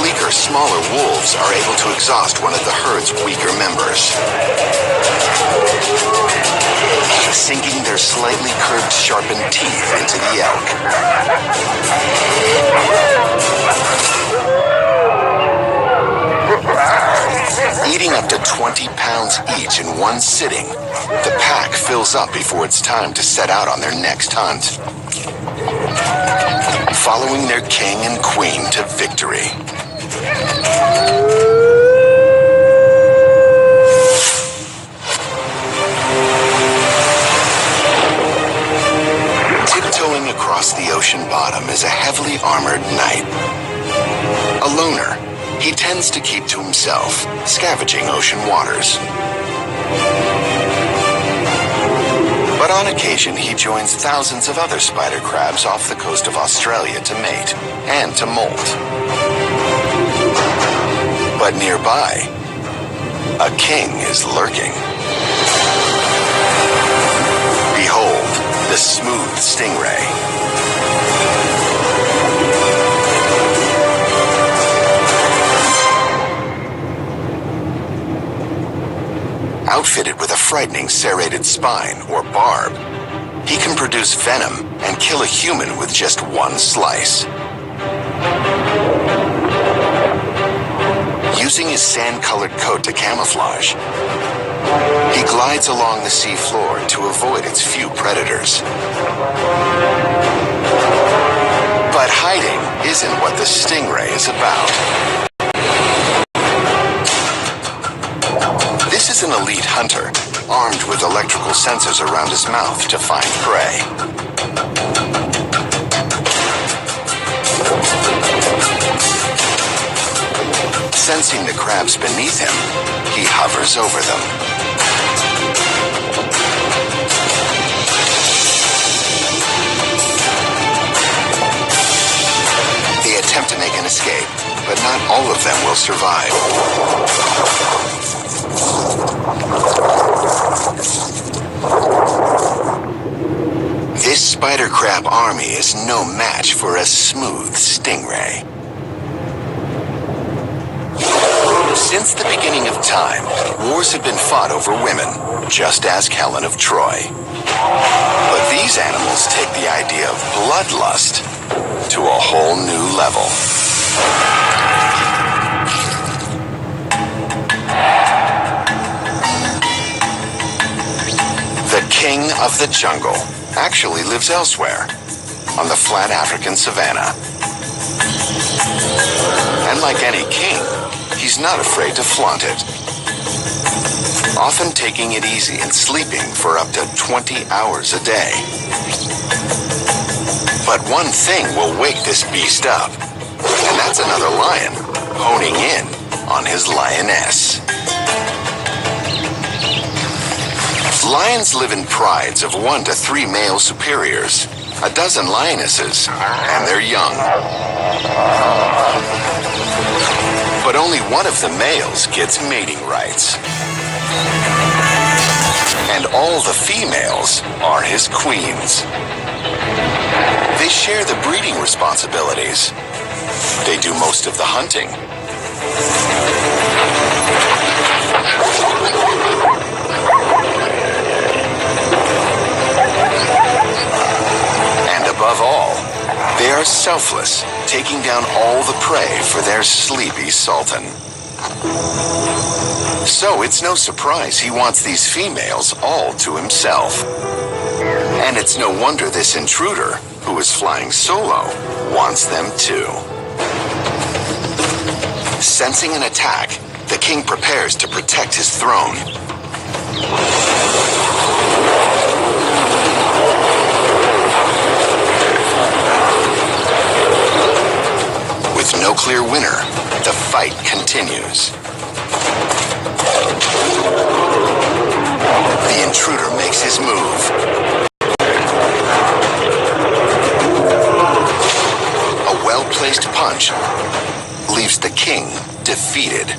sleeker, smaller wolves are able to exhaust one of the herd's weaker members, sinking their slightly curved, sharpened teeth into the elk. Eating up to 20 pounds each in one sitting, the pack fills up before it's time to set out on their next hunt, following their king and queen to victory. Tiptoeing across the ocean bottom is a heavily armored knight. A loner, he tends to keep to himself, scavenging ocean waters. But on occasion, he joins thousands of other spider crabs off the coast of Australia to mate and to molt. But nearby, a king is lurking. Behold, the smooth stingray. Outfitted with a frightening serrated spine or barb, he can produce venom and kill a human with just one slice. Using his sand-colored coat to camouflage, he glides along the sea floor to avoid its few predators. But hiding isn't what the stingray is about. This is an elite hunter, armed with electrical sensors around his mouth to find prey. Sensing the crabs beneath him, he hovers over them. They attempt to make an escape, but not all of them will survive. This spider crab army is no match for a smooth stingray. Since the beginning of time, wars have been fought over women, just ask Helen of Troy. But these animals take the idea of bloodlust to a whole new level. The king of the jungle actually lives elsewhere, on the flat African savanna. And like any king, he's not afraid to flaunt it, often taking it easy and sleeping for up to 20 hours a day. But one thing will wake this beast up, and that's another lion honing in on his lioness. Lions live in prides of 1 to 3 male superiors, a dozen lionesses, and their young. But only one of the males gets mating rights. And all the females are his queens. They share the breeding responsibilities. They do most of the hunting. And above all, they are selfless, taking down all the prey for their sleepy sultan. So it's no surprise he wants these females all to himself. And it's no wonder this intruder, who is flying solo, wants them too. Sensing an attack, the king prepares to protect his throne. With no clear winner, the fight continues. The intruder makes his move. A well-placed punch leaves the king defeated.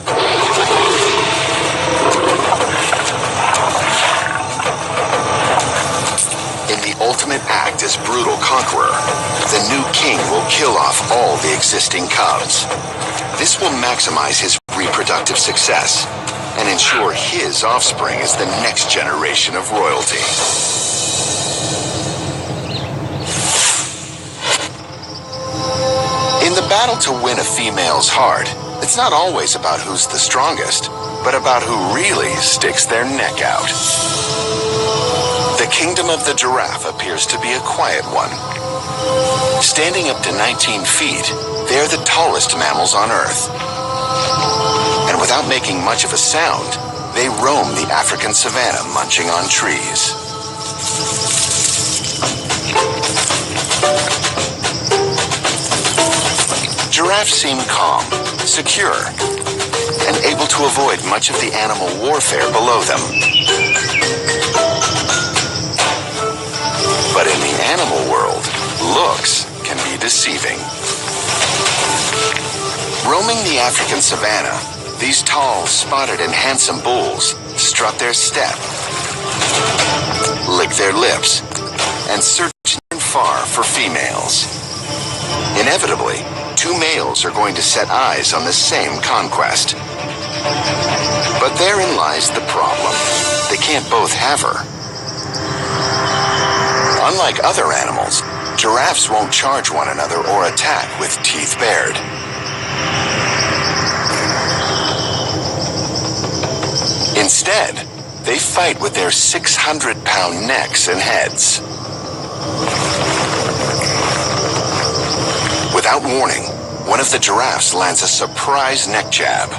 In the ultimate act as brutal conqueror, the new king will kill off all the existing cubs. This will maximize his reproductive success and ensure his offspring is the next generation of royalty. In the battle to win a female's heart, it's not always about who's the strongest, but about who really sticks their neck out. The kingdom of the giraffe appears to be a quiet one. Standing up to 19 feet, they're the tallest mammals on Earth. And without making much of a sound, they roam the African savanna munching on trees. Giraffes seem calm, secure, and able to avoid much of the animal warfare below them. But in the animal world, looks can be deceiving. Roaming the African savanna, these tall, spotted, and handsome bulls strut their step, lick their lips, and search far for females. Inevitably, two males are going to set eyes on the same conquest. But therein lies the problem. They can't both have her. Unlike other animals, giraffes won't charge one another or attack with teeth bared. Instead, they fight with their 600-pound necks and heads. Without warning, one of the giraffes lands a surprise neck jab.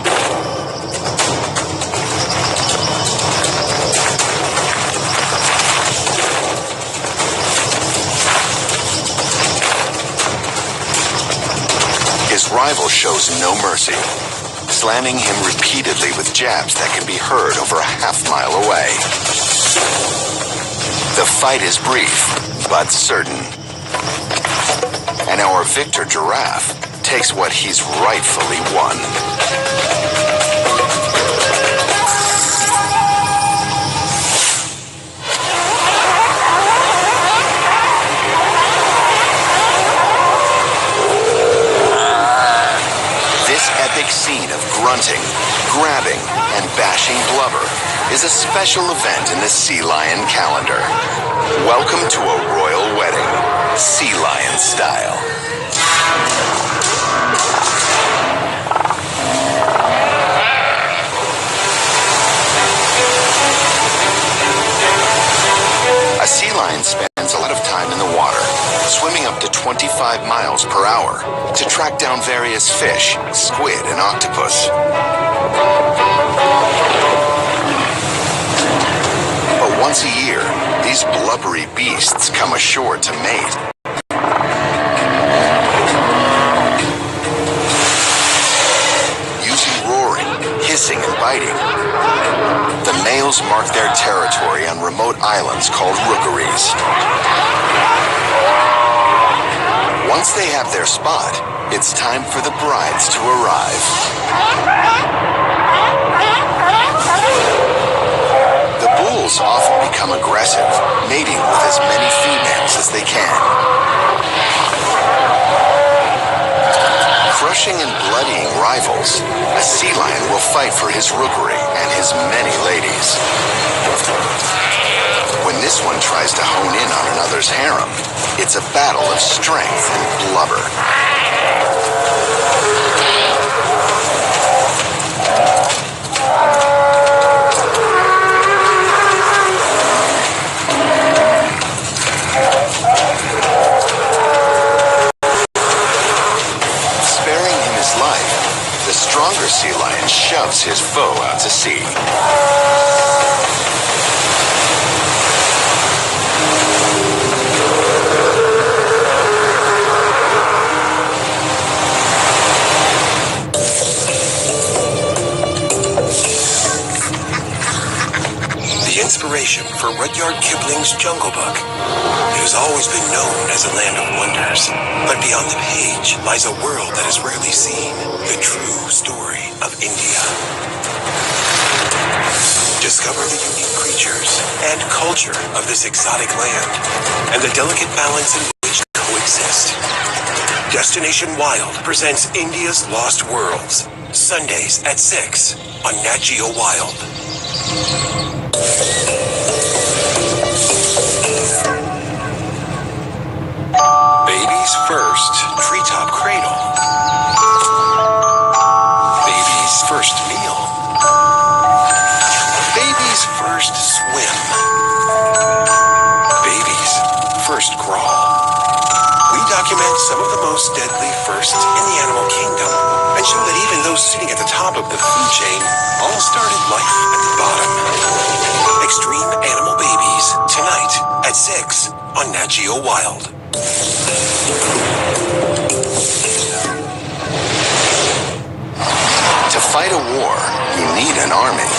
His rival shows no mercy, slamming him repeatedly with jabs that can be heard over a half-mile away. The fight is brief, but certain. And our victor giraffe takes what he's rightfully won. This epic scene of grunting, grabbing, and bashing blubber is a special event in the sea lion calendar. Welcome to a royal wedding, sea lion style. A sea lion spends a lot of time in the water, swimming up to 25 miles per hour to track down various fish, squid, and octopus. But once a year, these blubbery beasts come ashore to mate. Using roaring, hissing, and biting, the males mark their territory on remote islands called rookeries. Once they have their spot, it's time for the brides to arrive. The bulls often become aggressive, mating with as many females as they can. Crushing and bloodying rivals, a sea lion will fight for his rookery and his many ladies. When this one tries to hone in on another's harem, it's a battle of strength and blubber. Sparing him his life, the stronger sea lion shoves his foe out to sea. Inspiration for Rudyard Kipling's Jungle Book is has always been known as a land of wonders. But beyond the page lies a world that is rarely seen. The true story of India. Discover the unique creatures and culture of this exotic land and the delicate balance in which they coexist. Destination Wild presents India's Lost Worlds. Sundays at 6 on Nat Geo Wild. Baby's first treetop cradle. Baby's first meal. Baby's first swim. Baby's first crawl. We document some of the most deadly firsts in the animal kingdom and show that even those sitting at the top of the food chain all started life at the bottom. Extreme Animal Babies, tonight at 6 on Nat Geo Wild. To fight a war, you need an army.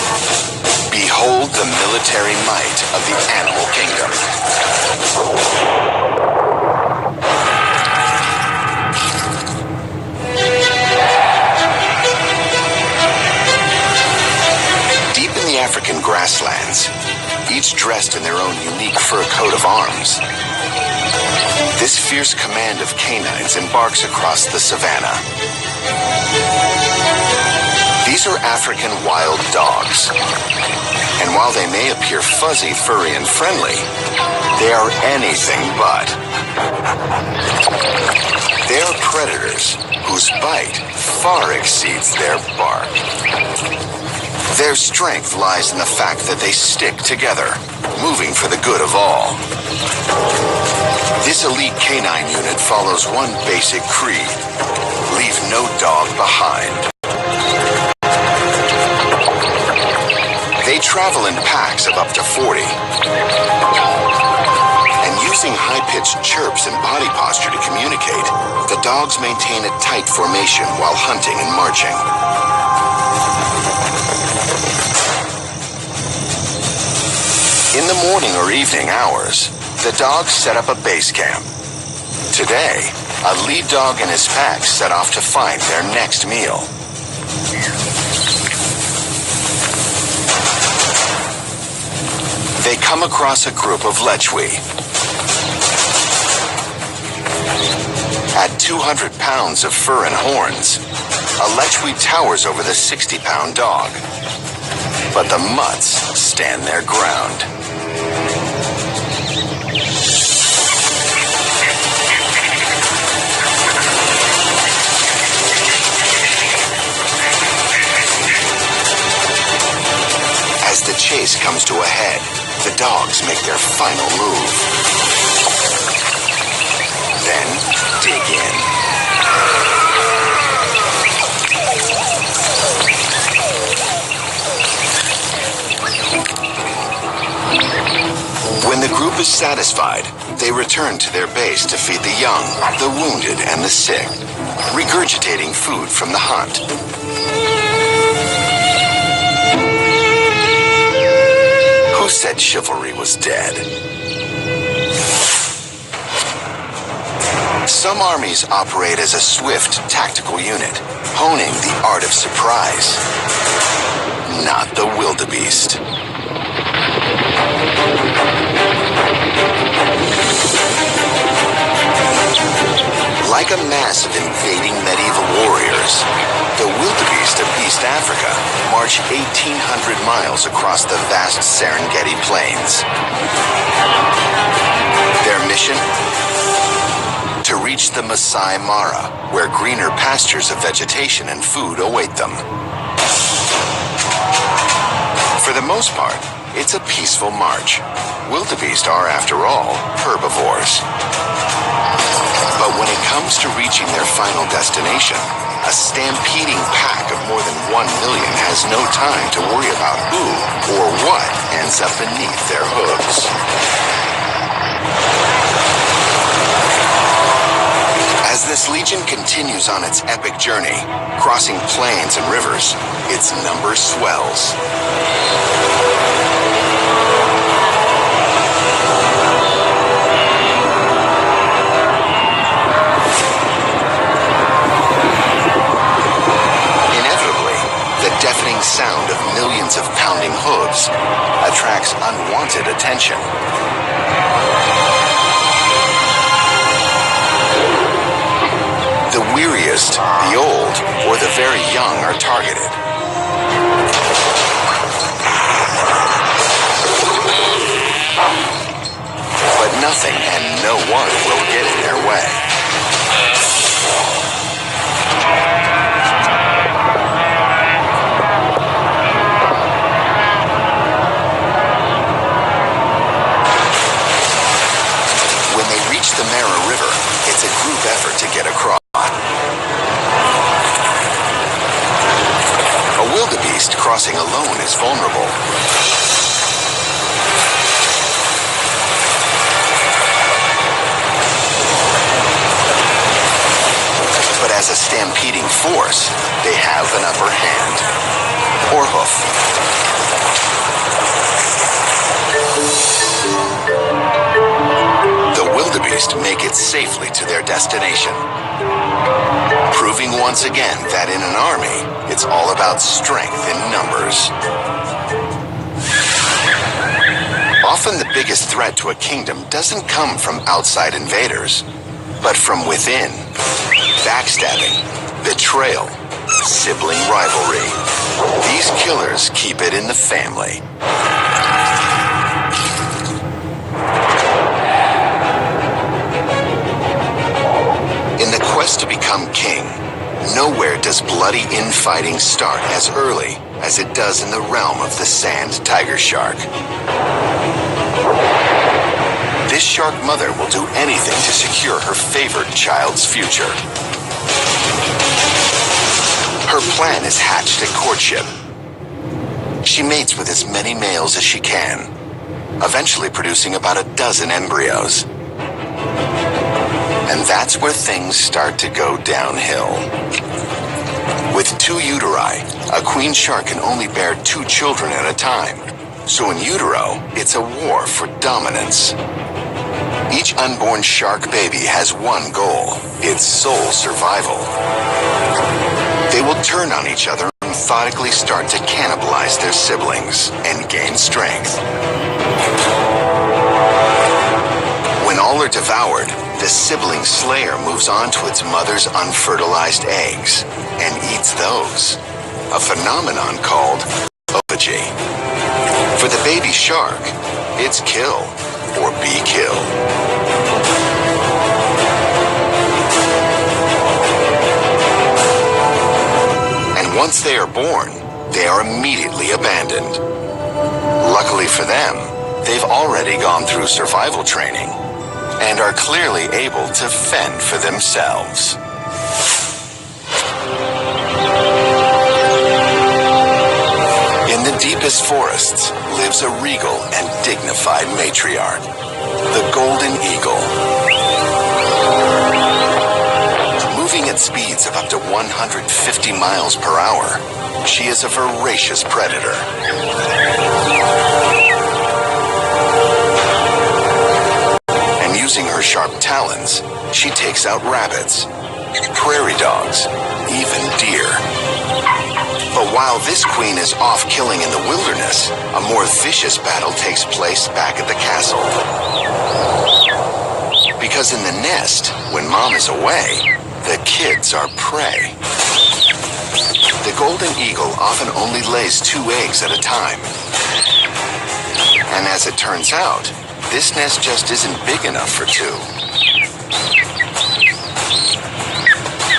Behold the military might of the animal kingdom. Deep in the African grasslands, each dressed in their own unique fur coat of arms, this fierce command of canines embarks across the savannah. These are African wild dogs, and while they may appear fuzzy, furry, and friendly, they are anything but. They are predators whose bite far exceeds their bark. Their strength lies in the fact that they stick together, moving for the good of all. This elite canine unit follows one basic creed: leave no dog behind. They travel in packs of up to 40. And using high-pitched chirps and body posture to communicate, the dogs maintain a tight formation while hunting and marching. In the morning or evening hours, the dogs set up a base camp. Today, a lead dog and his pack set off to find their next meal. They come across a group of lechwe. At 200 pounds of fur and horns, a lechwe towers over the 60-pound dog. But the mutts stand their ground. As the chase comes to a head, the dogs make their final move. Then, dig in. When the group is satisfied, they return to their base to feed the young, the wounded, and the sick, regurgitating food from the hunt. Who said chivalry was dead? Some armies operate as a swift, tactical unit, honing the art of surprise. Not the wildebeest. Like a mass of invading medieval warriors, the wildebeest of East Africa march 1,800 miles across the vast Serengeti plains. Their mission? To reach the Masai Mara, where greener pastures of vegetation and food await them. For the most part, it's a peaceful march. Wildebeest are, after all, herbivores. But when it comes to reaching their final destination, a stampeding pack of more than 1 million has no time to worry about who or what ends up beneath their hooves. As this legion continues on its epic journey, crossing plains and rivers, its number swells. moves, attracts unwanted attention. The weariest, the old, or the very young are targeted. But nothing and no one will get in their way. When they reach the Mara River, it's a group effort to get across. A wildebeest crossing alone is vulnerable. But as a stampeding force, they have an upper hand. Or hoof. The wildebeest make it safely to their destination, proving once again that in an army, it's all about strength in numbers. Often the biggest threat to a kingdom doesn't come from outside invaders, but from within. Backstabbing, betrayal, sibling rivalry. These killers keep it in the family. In the quest to become king, nowhere does bloody infighting start as early as it does in the realm of the sand tiger shark. This shark mother will do anything to secure her favored child's future. Her plan is hatched at courtship. She mates with as many males as she can, eventually producing about a dozen embryos. And that's where things start to go downhill. With 2 uteri, a queen shark can only bear 2 children at a time. So in utero, it's a war for dominance. Each unborn shark baby has one goal, its sole survival. They will turn on each other and methodically start to cannibalize their siblings and gain strength. When all are devoured, the sibling slayer moves on to its mother's unfertilized eggs and eats those, a phenomenon called autophagy. For the baby shark, it's kill or be killed. And once they are born, they are immediately abandoned. Luckily for them, they've already gone through survival training and are clearly able to fend for themselves. In the deepest forests lives a regal and dignified matriarch, the golden eagle. Moving at speeds of up to 150 miles per hour, she is a voracious predator. And using her sharp talons, she takes out rabbits, prairie dogs, even deer. But while this queen is off killing in the wilderness, a more vicious battle takes place back at the castle. Because in the nest, when mom is away, the kids are prey. The golden eagle often only lays 2 eggs at a time. And as it turns out, this nest just isn't big enough for 2.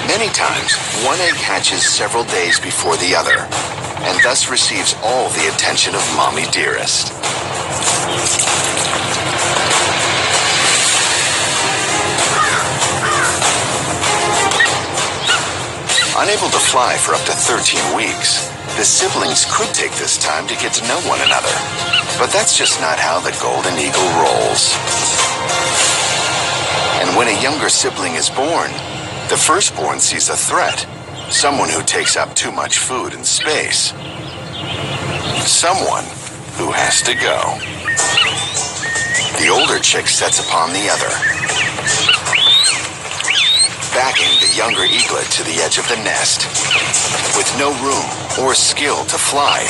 Many times, one egg hatches several days before the other, and thus receives all the attention of Mommy Dearest. Unable to fly for up to 13 weeks, the siblings could take this time to get to know one another. But that's just not how the golden eagle rolls. And when a younger sibling is born, the firstborn sees a threat, someone who takes up too much food and space. Someone who has to go. The older chick sets upon the other. backing the younger eaglet to the edge of the nest. With no room or skill to fly,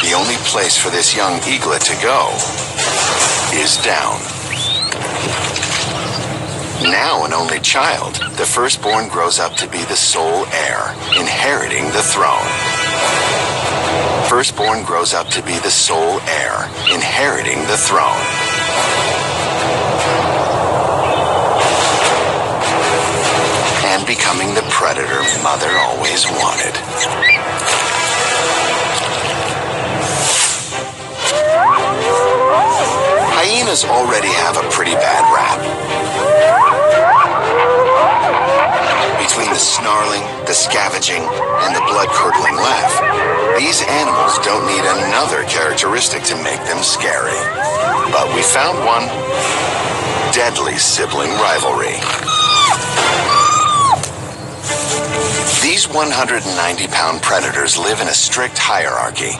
the only place for this young eaglet to go is down. Now an only child, the firstborn grows up to be the sole heir, inheriting the throne. Firstborn grows up to be the sole heir, inheriting the throne. And becoming the predator mother always wanted. Hyenas already have a pretty bad rap. Between the snarling, the scavenging, and the blood-curdling laugh, these animals don't need another characteristic to make them scary. But we found one: deadly sibling rivalry. These 190-pound predators live in a strict hierarchy.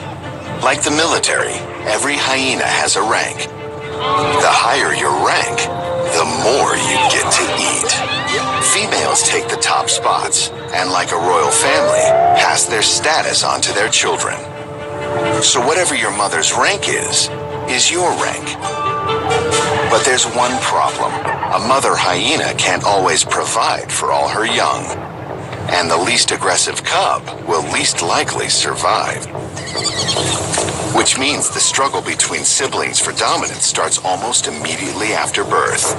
Like the military, every hyena has a rank. The higher your rank, the more you get to eat. Females take the top spots, and like a royal family, pass their status on to their children. So whatever your mother's rank is your rank. But there's one problem. A mother hyena can't always provide for all her young. And the least aggressive cub will least likely survive. Which means the struggle between siblings for dominance starts almost immediately after birth.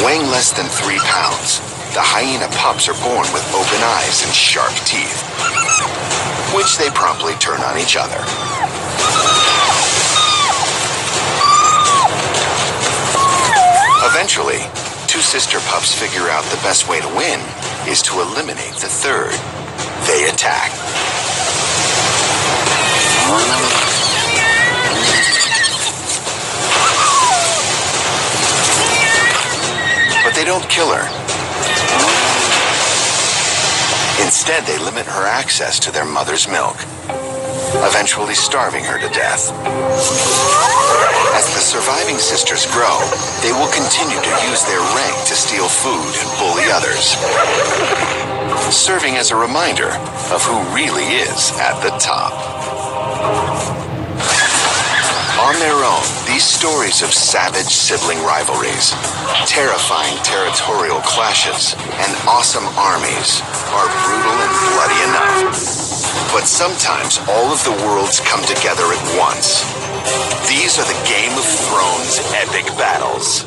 Weighing less than 3 pounds, the hyena pups are born with open eyes and sharp teeth, which they promptly turn on each other. Eventually, 2 sister pups figure out the best way to win is to eliminate the third. They attack. But they don't kill her. Instead, they limit her access to their mother's milk, eventually starving her to death. As the surviving sisters grow, they will continue to use their rank to steal food and bully others, serving as a reminder of who really is at the top. On their own, these stories of savage sibling rivalries, terrifying territorial clashes, and awesome armies are brutal and bloody enough. But sometimes all of the worlds come together at once. These are the Game of Thrones epic battles.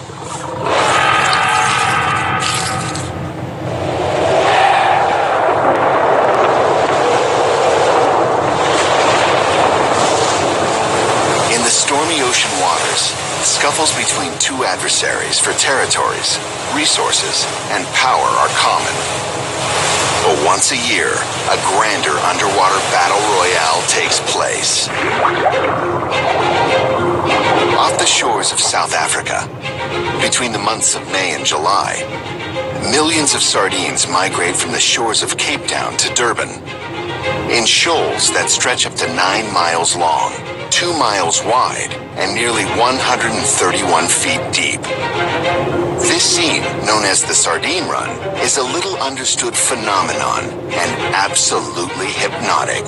In the stormy ocean waters, scuffles between 2 adversaries for territories, resources, and power are common. But once a year, a grander underwater battle royale takes place. Off the shores of South Africa, between the months of May and July, millions of sardines migrate from the shores of Cape Town to Durban, in shoals that stretch up to 9 miles long, 2 miles wide, and nearly 131 feet deep. This scene, known as the Sardine Run, is a little understood phenomenon and absolutely hypnotic.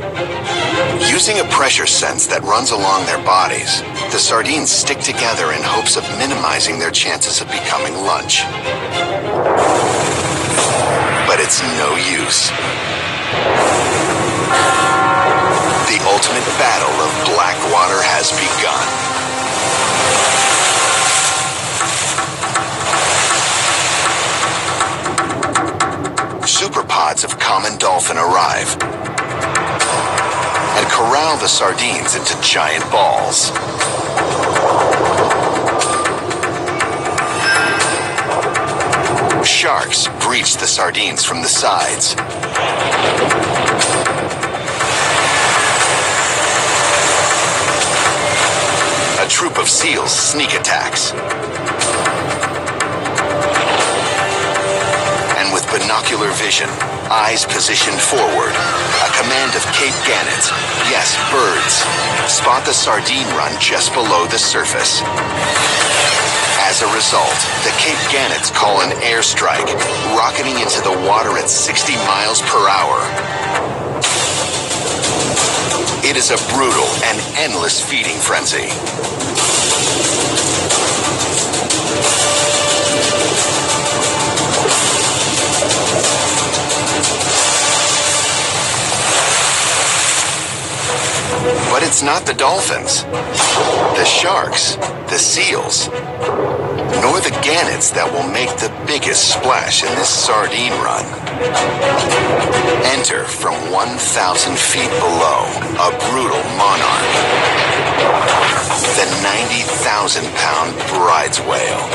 Using a pressure sense that runs along their bodies, the sardines stick together in hopes of minimizing their chances of becoming lunch. But it's no use. The ultimate battle of Blackwater has begun. Superpods of common dolphin arrive and corral the sardines into giant balls. Sharks breach the sardines from the sides. A troop of seals sneak attacks. And with binocular vision, eyes positioned forward, a command of Cape Gannets, yes, birds, spot the sardine run just below the surface. As a result, the Cape Gannets call an airstrike, rocketing into the water at 60 miles per hour. It is a brutal and endless feeding frenzy. But it's not the dolphins, the sharks, the seals, nor the gannets that will make the biggest splash in this sardine run. Enter from 1,000 feet below a brutal monarch, the 90,000-pound bride's whale.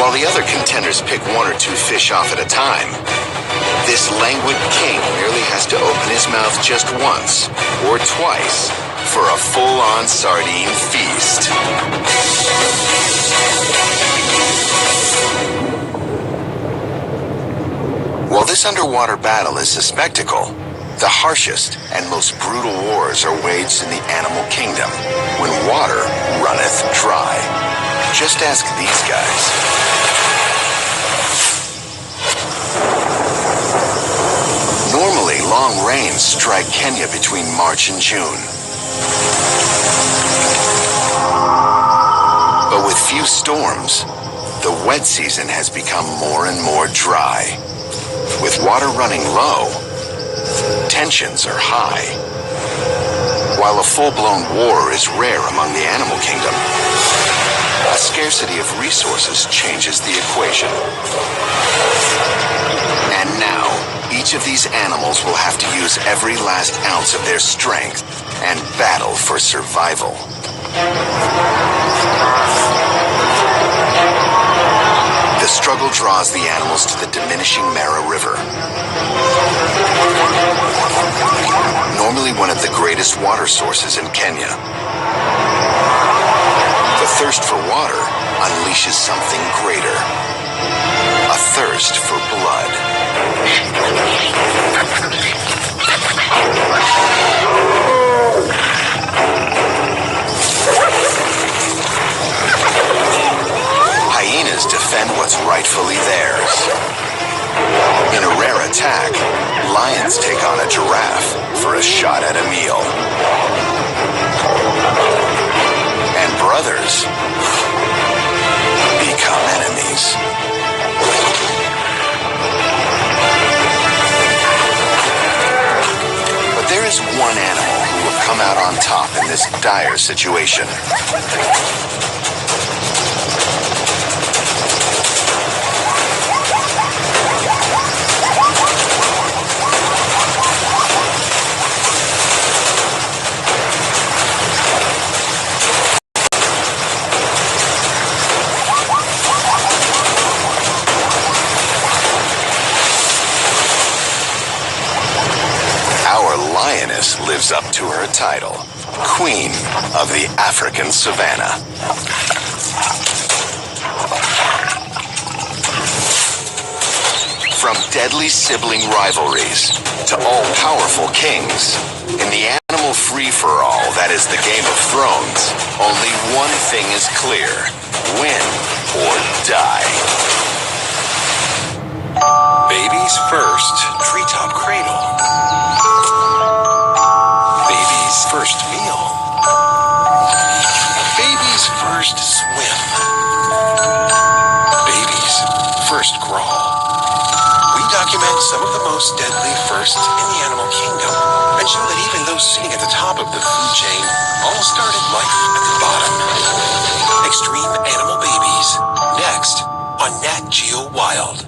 While the other contenders pick one or two fish off at a time, this languid king merely has to open his mouth just once or twice for a full-on sardine feast. While this underwater battle is a spectacle, the harshest and most brutal wars are waged in the animal kingdom when water runneth dry. Just ask these guys. Normally, long rains strike Kenya between March and June. But with few storms, the wet season has become more and more dry. With water running low, tensions are high. While a full-blown war is rare among the animal kingdom, a scarcity of resources changes the equation. And now, each of these animals will have to use every last ounce of their strength and battle for survival. The struggle draws the animals to the diminishing Mara River, normally one of the greatest water sources in Kenya. The thirst for water unleashes something greater. A thirst for blood. Hyenas defend what's rightfully theirs. In a rare attack, lions take on a giraffe for a shot at a meal. And brothers become enemies. But there is one animal who will come out on top in this dire situation. Lioness lives up to her title, Queen of the African Savannah. From deadly sibling rivalries to all-powerful kings, in the animal free-for-all that is the Game of Thrones, only one thing is clear: win or die. Baby's first treetop cradle. Baby's first meal. Baby's first swim. Baby's first crawl. We document some of the most deadly firsts in the animal kingdom and show that even those sitting at the top of the food chain all started life at the bottom. Extreme animal babies. Next on Nat Geo Wild.